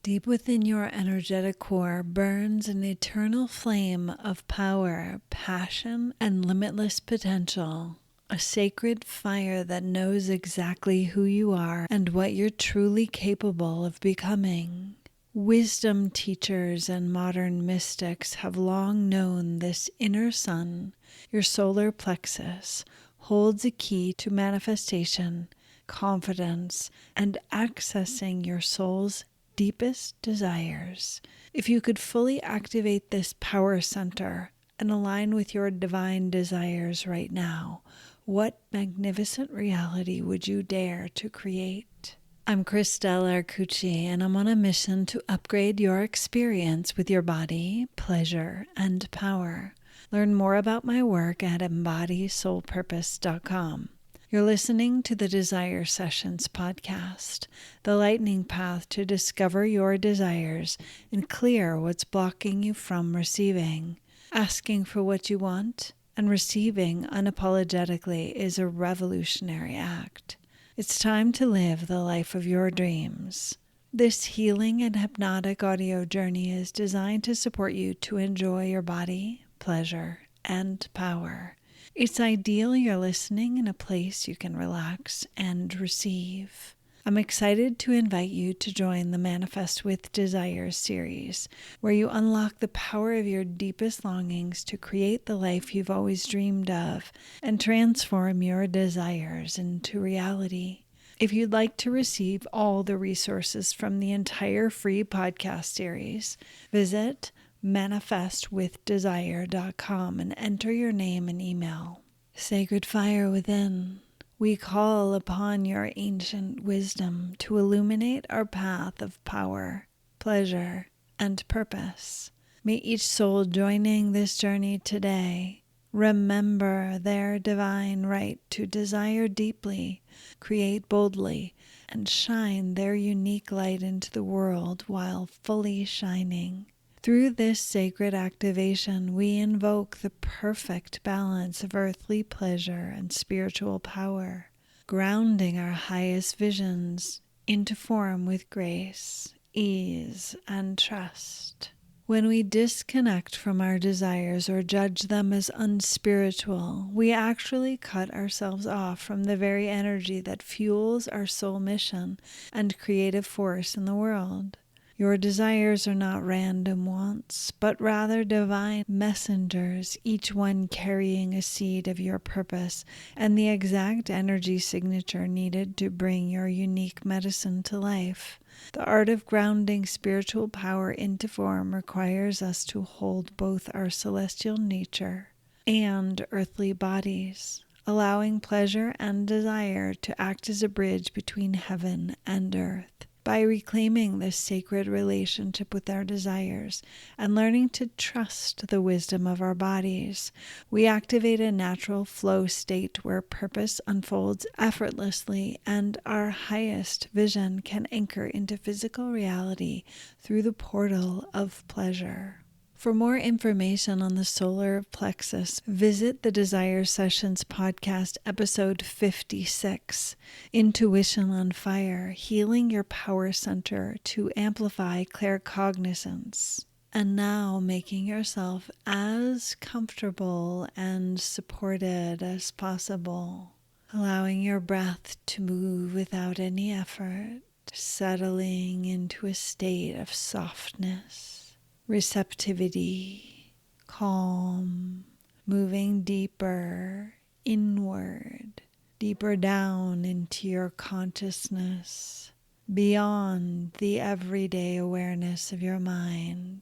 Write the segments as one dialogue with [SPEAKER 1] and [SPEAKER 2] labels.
[SPEAKER 1] Deep within your energetic core burns an eternal flame of power, passion, and limitless potential. A sacred fire that knows exactly who you are and what you're truly capable of becoming. Wisdom teachers and modern mystics have long known this inner sun, your solar plexus, holds a key to manifestation, confidence, and accessing your soul's deepest desires. If you could fully activate this power center and align with your divine desires right now, what magnificent reality would you dare to create? I'm Christel Arcucci, and I'm on a mission to upgrade your experience with your body, pleasure, and power. Learn more about my work at embodysoulpurpose.com. You're listening to the Desire Sessions podcast, the lightning path to discover your desires and clear what's blocking you from receiving. Asking for what you want and receiving unapologetically is a revolutionary act. It's time to live the life of your dreams. This healing and hypnotic audio journey is designed to support you to enjoy your body, pleasure, and power. It's ideal you're listening in a place you can relax and receive. I'm excited to invite you to join the Manifest with Desires series, where you unlock the power of your deepest longings to create the life you've always dreamed of and transform your desires into reality. If you'd like to receive all the resources from the entire free podcast series, visit manifestwithdesire.com and enter your name and email. Sacred fire within, we call upon your ancient wisdom to illuminate our path of power, pleasure, and purpose. May each soul joining this journey today remember their divine right to desire deeply, create boldly, and shine their unique light into the world while fully shining. Through this sacred activation, we invoke the perfect balance of earthly pleasure and spiritual power, grounding our highest visions into form with grace, ease, and trust. When we disconnect from our desires or judge them as unspiritual, we actually cut ourselves off from the very energy that fuels our soul mission and creative force in the world. Your desires are not random wants, but rather divine messengers, each one carrying a seed of your purpose and the exact energy signature needed to bring your unique medicine to life. The art of grounding spiritual power into form requires us to hold both our celestial nature and earthly bodies, allowing pleasure and desire to act as a bridge between heaven and earth. By reclaiming this sacred relationship with our desires and learning to trust the wisdom of our bodies, we activate a natural flow state where purpose unfolds effortlessly and our highest vision can anchor into physical reality through the portal of pleasure. For more information on the solar plexus, visit the Desire Sessions podcast episode 56, Intuition on Fire, Healing Your Power Center to Amplify Claircognizance. And now making yourself as comfortable and supported as possible, allowing your breath to move without any effort, settling into a state of softness, receptivity, calm, moving deeper inward, deeper down into your consciousness, beyond the everyday awareness of your mind,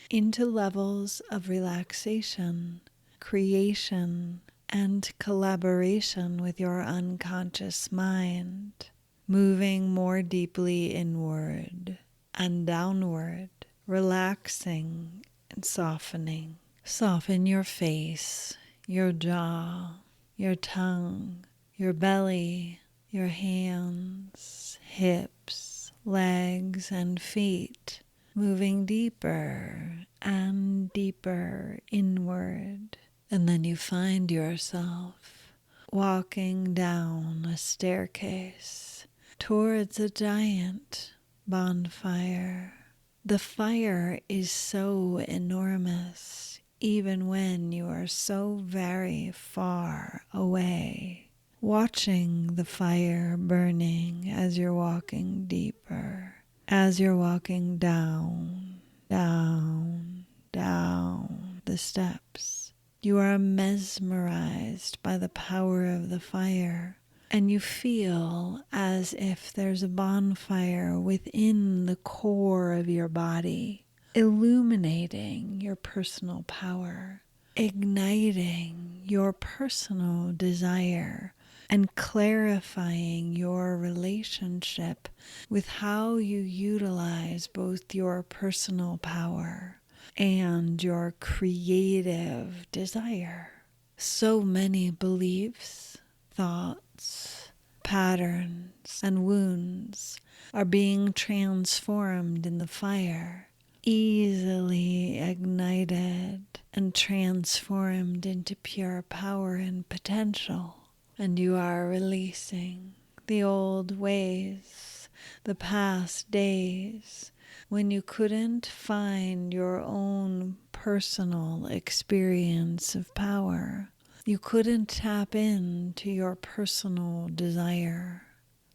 [SPEAKER 1] into levels of relaxation, creation, and collaboration with your unconscious mind, moving more deeply inward and downward, relaxing and softening. Soften your face, your jaw, your tongue, your belly, your hands, hips, legs, and feet, moving deeper and deeper inward. And then you find yourself walking down a staircase towards a giant bonfire, The fire is so enormous, even when you are so very far away. Watching the fire burning as you're walking deeper, as you're walking down, down, down the steps. You are mesmerized by the power of the fire, and you feel as if there's a bonfire within the core of your body, illuminating your personal power, igniting your personal desire, and clarifying your relationship with how you utilize both your personal power and your creative desire. So many beliefs, thoughts, patterns, and wounds are being transformed in the fire, easily ignited and transformed into pure power and potential. And you are releasing the old ways, the past days, when you couldn't find your own personal experience of power. You couldn't tap into your personal desire.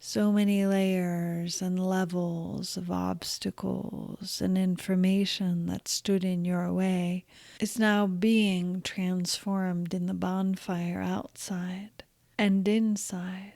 [SPEAKER 1] So many layers and levels of obstacles and information that stood in your way is now being transformed in the bonfire outside and inside.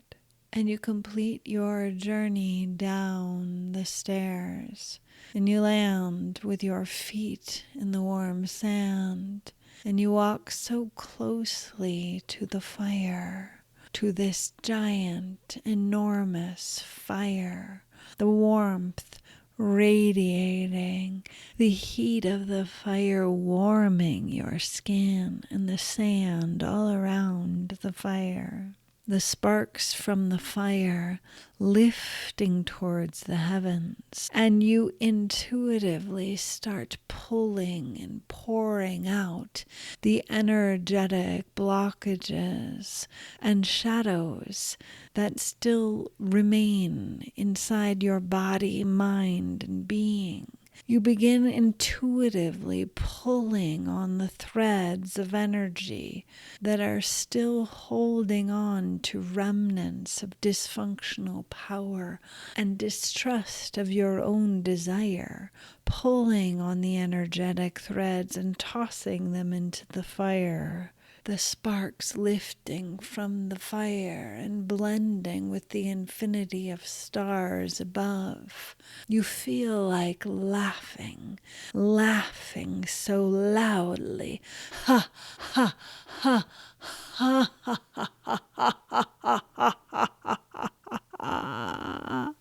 [SPEAKER 1] And you complete your journey down the stairs, and you land with your feet in the warm sand, and you walk so closely to the fire, to this giant, enormous fire, the warmth radiating, the heat of the fire warming your skin, and the sand all around the fire. The sparks from the fire lifting towards the heavens, and you intuitively start pulling and pouring out the energetic blockages and shadows that still remain inside your body, mind, and being. You begin intuitively pulling on the threads of energy that are still holding on to remnants of dysfunctional power and distrust of your own desire, pulling on the energetic threads and tossing them into the fire. The sparks lifting from the fire and blending with the infinity of stars above. You feel like laughing so loudly. Ha, ha, ha, ha, ha, ha, ha, ha, ha, ha, ha.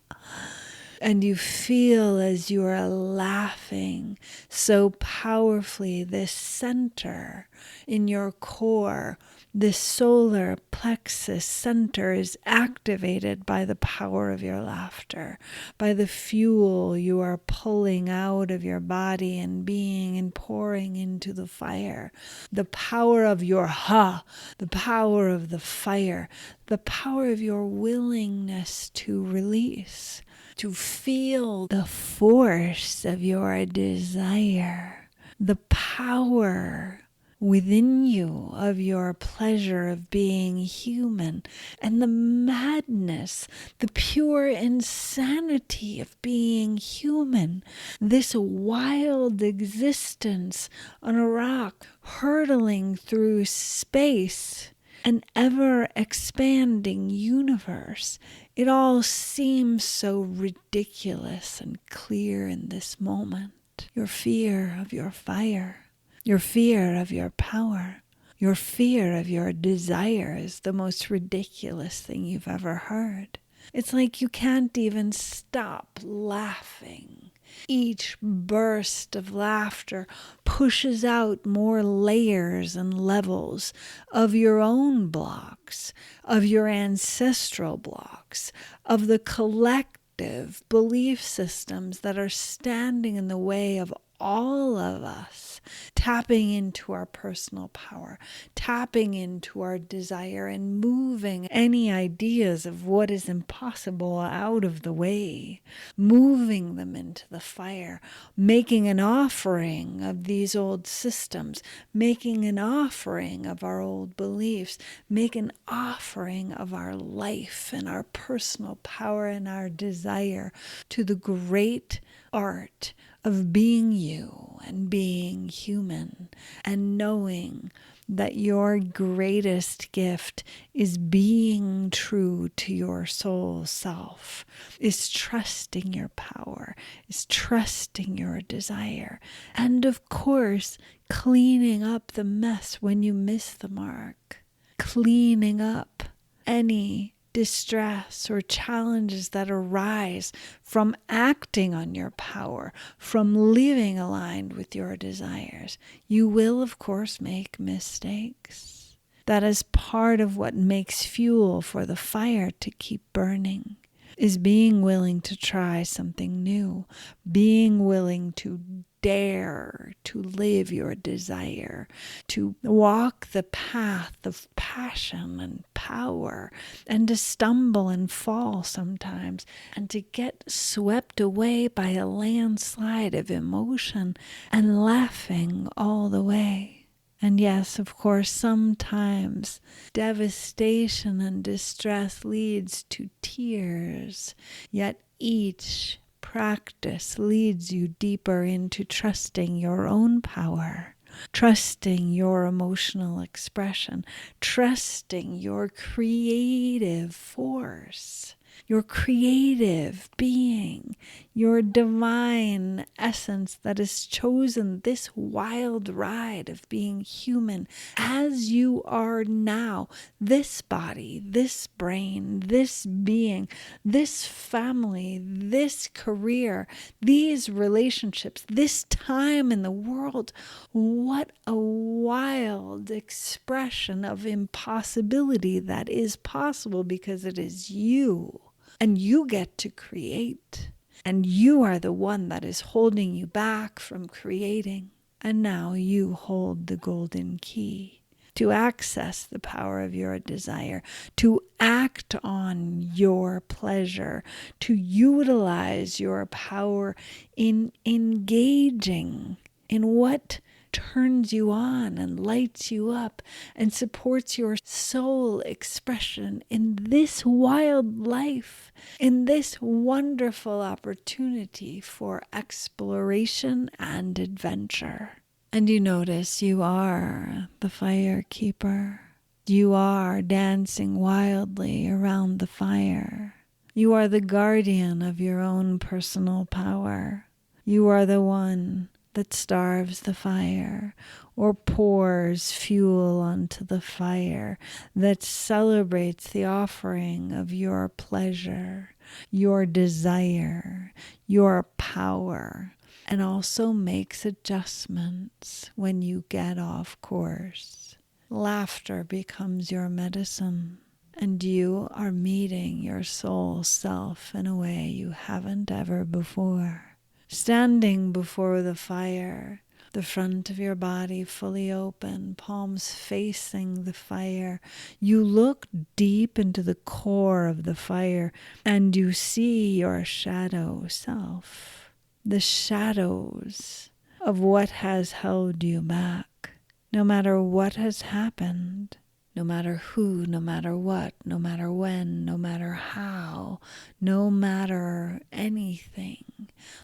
[SPEAKER 1] And you feel as you are laughing so powerfully, this center in your core, this solar plexus center is activated by the power of your laughter, by the fuel you are pulling out of your body and being and pouring into the fire. The power of your the power of the fire, the power of your willingness to release, to feel the force of your desire, the power within you of your pleasure of being human, and the madness, the pure insanity of being human, this wild existence on a rock hurtling through space, an ever-expanding universe. It all seems so ridiculous and clear in this moment. Your fear of your fire, your fear of your power, your fear of your desire is the most ridiculous thing you've ever heard. It's like you can't even stop laughing. Each burst of laughter pushes out more layers and levels of your own blocks, of your ancestral blocks, of the collective belief systems that are standing in the way of all of us tapping into our personal power, tapping into our desire, and moving any ideas of what is impossible out of the way, moving them into the fire, making an offering of these old systems, making an offering of our old beliefs, make an offering of our life and our personal power and our desire to the great art of being you and being human, and knowing that your greatest gift is being true to your soul self, is trusting your power, is trusting your desire, and of course, cleaning up the mess when you miss the mark, cleaning up any distress or challenges that arise from acting on your power, from living aligned with your desires. You will, of course, make mistakes. That is part of what makes fuel for the fire to keep burning, is being willing to try something new, being willing to dare to live your desire, to walk the path of passion and power, and to stumble and fall sometimes, and to get swept away by a landslide of emotion and laughing all the way. And yes, of course, sometimes devastation and distress leads to tears, yet each practice leads you deeper into trusting your own power, trusting your emotional expression, trusting your creative force, your creative being, your divine essence that has chosen this wild ride of being human as you are now, this body, this brain, this being, this family, this career, these relationships, this time in the world. What a wild expression of impossibility that is possible, because it is you. And you get to create. And you are the one that is holding you back from creating. And now you hold the golden key to access the power of your desire, to act on your pleasure, to utilize your power in engaging in what turns you on and lights you up and supports your soul expression in this wild life, in this wonderful opportunity for exploration and adventure. And you notice you are the fire keeper. You are dancing wildly around the fire. You are the guardian of your own personal power. You are the one that starves the fire or pours fuel onto the fire, that celebrates the offering of your pleasure, your desire, your power, and also makes adjustments when you get off course. Laughter becomes your medicine, and you are meeting your soul self in a way you haven't ever before. Standing before the fire, the front of your body fully open, palms facing the fire, you look deep into the core of the fire and you see your shadow self, the shadows of what has held you back. No matter what has happened, no matter who, no matter what, no matter when, no matter how, no matter anything,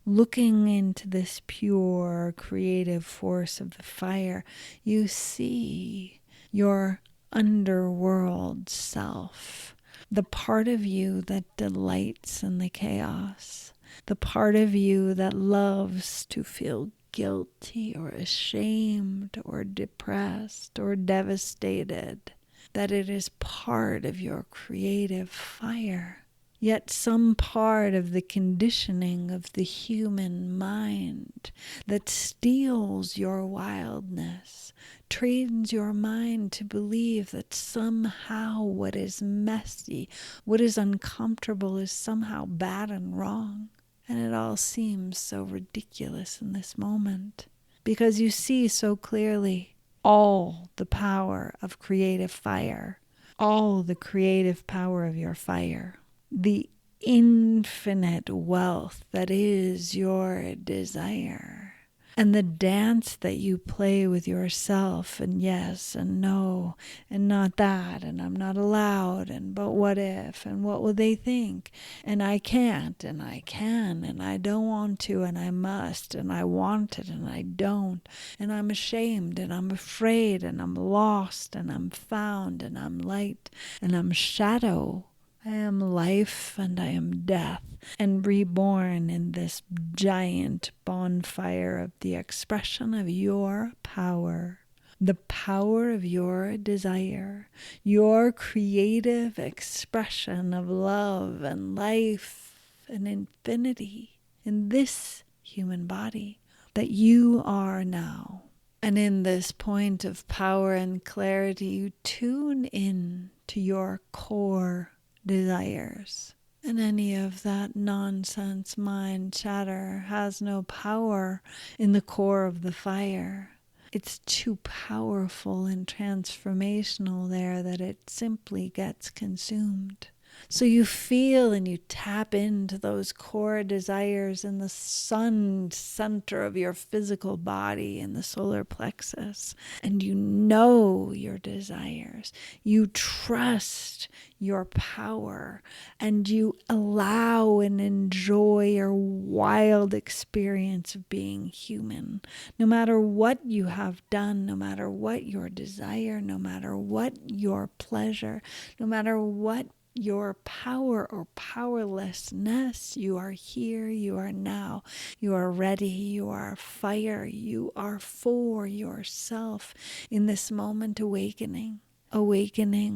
[SPEAKER 1] looking into this pure creative force of the fire, you see your underworld self, the part of you that delights in the chaos, the part of you that loves to feel guilty or ashamed or depressed or devastated, that it is part of your creative fire. Yet some part of the conditioning of the human mind that steals your wildness, trains your mind to believe that somehow what is messy, what is uncomfortable is somehow bad and wrong. And it all seems so ridiculous in this moment because you see so clearly all the power of creative fire, all the creative power of your fire, the infinite wealth that is your desire. And the dance that you play with yourself, and yes and no, and not that, and I'm not allowed, and but what if, and what will they think, and I can't, and I can, and I don't want to, and I must, and I want it, and I don't, and I'm ashamed, and I'm afraid, and I'm lost, and I'm found, and I'm light, and I'm shadow. I am life and I am death, and reborn in this giant bonfire of the expression of your power, the power of your desire, your creative expression of love and life and infinity in this human body that you are now. And in this point of power and clarity, you tune in to your core desires. And any of that nonsense mind chatter has no power in the core of the fire. It's too powerful and transformational there that it simply gets consumed. So you feel and you tap into those core desires in the sun center of your physical body in the solar plexus. And you know your desires. You trust your power. And you allow and enjoy your wild experience of being human. No matter what you have done, no matter what your desire, no matter what your pleasure, no matter what your power or powerlessness, you are here, you are now, you are ready, you are fire, you are for yourself in this moment awakening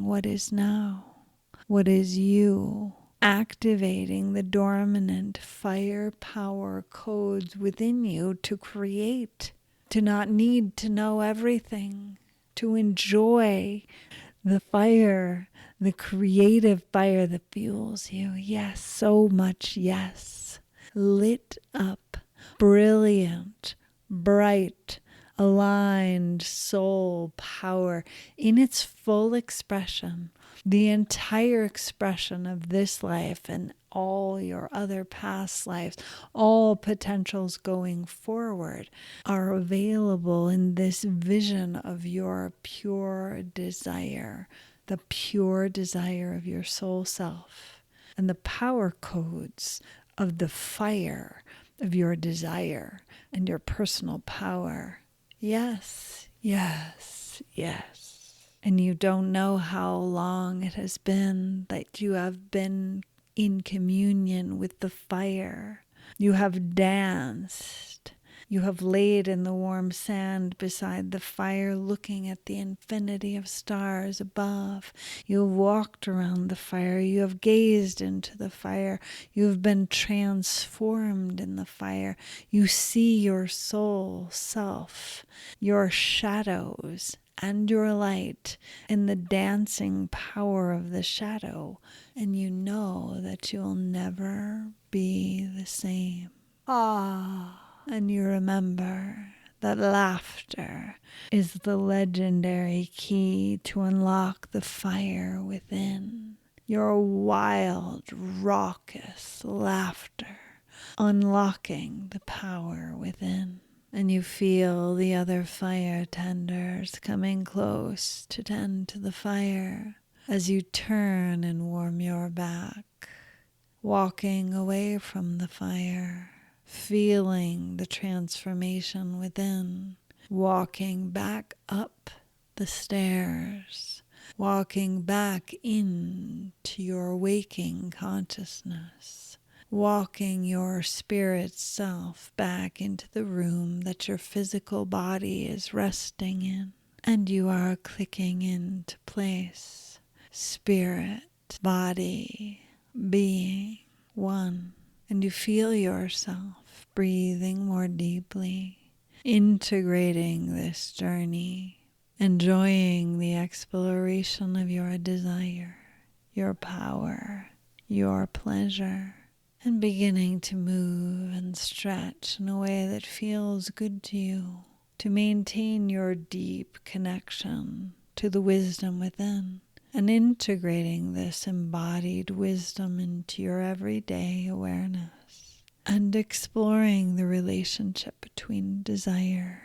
[SPEAKER 1] what is now, what is you, activating the dormant fire power codes within you to create, to not need to know everything, to enjoy the fire, the creative fire that fuels you. Yes, so much yes. Lit up, brilliant, bright, aligned soul power in its full expression. The entire expression of this life and all your other past lives, all potentials going forward are available in this vision of your pure desire, the pure desire of your soul self, and the power codes of the fire of your desire and your personal power. Yes, yes, yes. And you don't know how long it has been that you have been in communion with the fire. You have danced. You have laid in the warm sand beside the fire, looking at the infinity of stars above. You have walked around the fire. You have gazed into the fire. You have been transformed in the fire. You see your soul self, your shadows, and your light in the dancing power of the shadow, and you know that you'll never be the same. And you remember that laughter is the legendary key to unlock the fire within. Your wild, raucous laughter, unlocking the power within. And you feel the other fire tenders coming close to tend to the fire as you turn and warm your back, walking away from the fire, feeling the transformation within, walking back up the stairs, walking back into your waking consciousness, walking your spirit self back into the room that your physical body is resting in. And you are clicking into place. Spirit, body, being, one. And you feel yourself breathing more deeply, integrating this journey, enjoying the exploration of your desire, your power, your pleasure, and beginning to move and stretch in a way that feels good to you, to maintain your deep connection to the wisdom within, and integrating this embodied wisdom into your everyday awareness, and exploring the relationship between desire,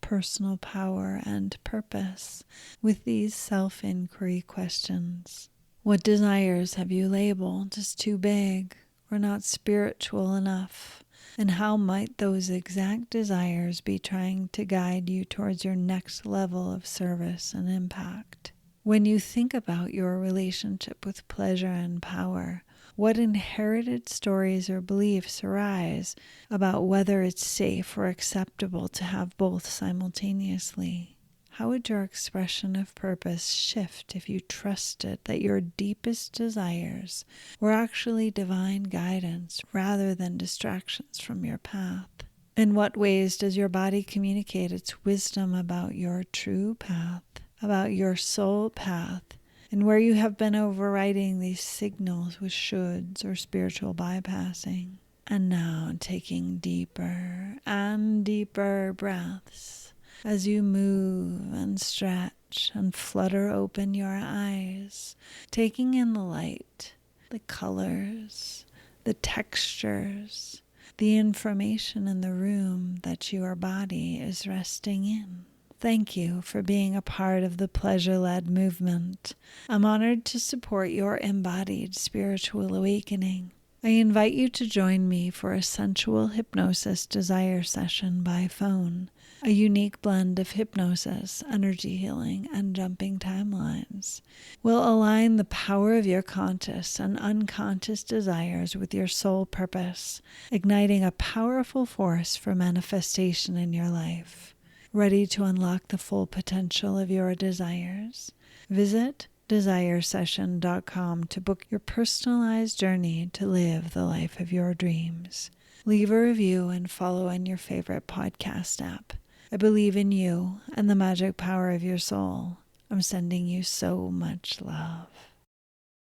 [SPEAKER 1] personal power, and purpose with these self-inquiry questions. What desires have you labeled as too big or not spiritual enough? And how might those exact desires be trying to guide you towards your next level of service and impact? When you think about your relationship with pleasure and power, what inherited stories or beliefs arise about whether it's safe or acceptable to have both simultaneously? How would your expression of purpose shift if you trusted that your deepest desires were actually divine guidance rather than distractions from your path? In what ways does your body communicate its wisdom about your true path, about your soul path, and where you have been overriding these signals with shoulds or spiritual bypassing? And now taking deeper and deeper breaths as you move and stretch and flutter open your eyes, taking in the light, the colors, the textures, the information in the room that your body is resting in. Thank you for being a part of the pleasure-led movement. I'm honored to support your embodied spiritual awakening. I invite you to join me for a sensual hypnosis desire session by phone, a unique blend of hypnosis, energy healing, and jumping timelines. We'll align the power of your conscious and unconscious desires with your soul purpose, igniting a powerful force for manifestation in your life. Ready to unlock the full potential of your desires? Visit desiresession.com to book your personalized journey to live the life of your dreams. Leave a review and follow in your favorite podcast app. I believe in you and the magic power of your soul. I'm sending you so much love.